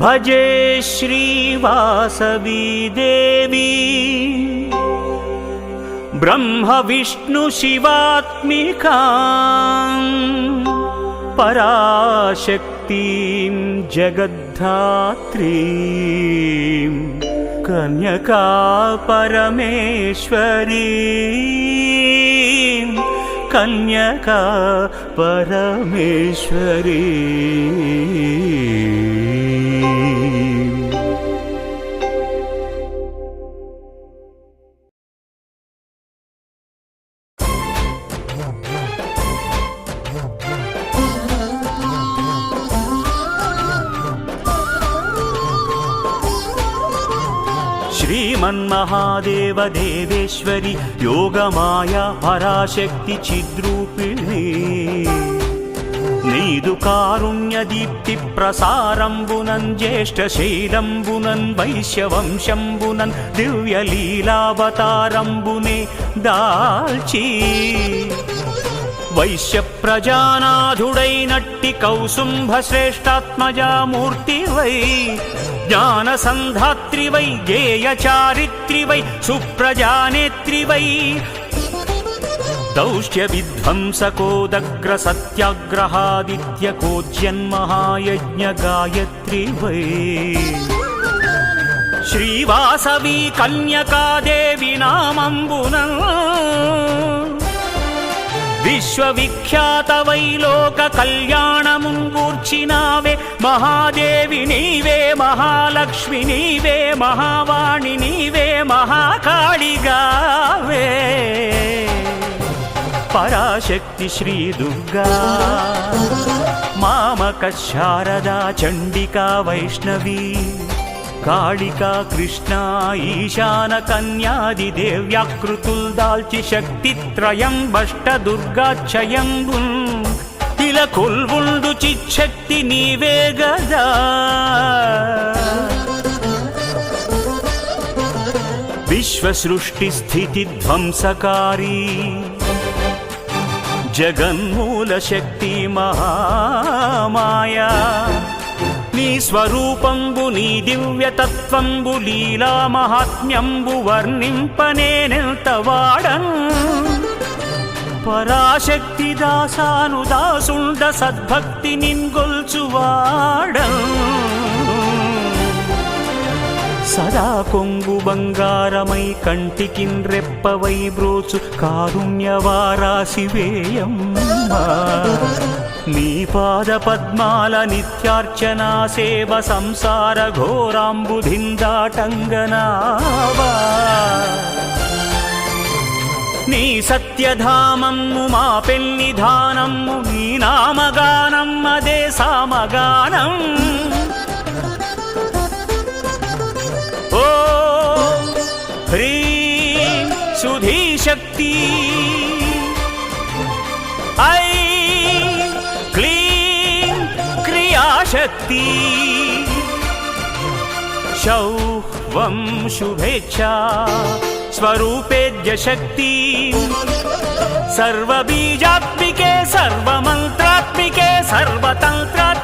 भजे श्रीवासवी देवी ब्रह्म विष्णु शिवात्मिकां पराशक्तिं जगद्धात्रीं कन्यका परमेश्वरीं कन्यका परमेश्वरी। श्रीमन्महादेव देवेश्वरी योगमाया पराशक्ति चिद्रूपिणी नीदु कारुण्य दीप्ति प्रसारंबुनन् ज्येष्ठशैलंबुनन् वैश्यवंशंबुनन् दिव्यलीलावतारंबुने दाल्ची వైశ్య ప్రజానాథుడైనట్టి కౌసుంభ శ్రేష్టాత్మజా మూర్తివై జ్ఞానసంధాత్రివై గేయ చారిత్రివై సుప్రజానేత్రివై దౌష్ట్య విధ్వంసకోదగ్ర సత్యాగ్రహాదిత్యకోజ్యన్మహాయజ్ఞ గాయత్రివై శ్రీవాసవి కన్యకాదేవి నామంబున విశ్వవిఖ్యాతవై లోక కళ్యాణముంగూర్చినావే మహాదేవి నీవే మహాలక్ష్మి నీవే మహావాణి నీవే మహాకాళిగావే పరాశక్తి శ్రీ దుర్గా మామక శారదా చండికా వైష్ణవి కాళికా కృష్ణ ఈశాన కన్యాది దేవ్యాకృతుల్ దాల్చి శక్తిత్రయం బష్ట దుర్గాక్షయంబున్ ఇలా కొల్వుండు చిచ్చక్తి నీవే గదా విశ్వ సృష్టి స్థితి ధ్వంసకారి జగన్మూల శక్తి మహామాయా నీ స్వరూపంబు నీ దివ్యతత్వంబు లీలా మహాత్మ్యంబు వర్ణింపనేనెంత వాడన్ పరాశక్తి దాసాను దాసుండ సద్భక్తి నిన్గొల్చువాడన్ సదా కొంగు బంగారమై కంటికిన్ రెప్పవై బ్రోచు కారుణ్యవారాశివేయమ్మా నీ పాద పద్మాల నిత్యార్చనా సేవ సంసార ఘోరాంబుధిందాటంగనావా నీ సత్యధామము మా పెన్నిధానము నీ నామగానం అదే సామగానం ఓ హ్రీం సుధీశక్తి ఐ క్లీం క్రియాశక్తి శౌవం శుభేచ్ఛా స్వరూపేద్య శక్తి సర్వబీజాత్మికే సర్వమంత్రాత్మికే సర్వతంత్రాత్మికే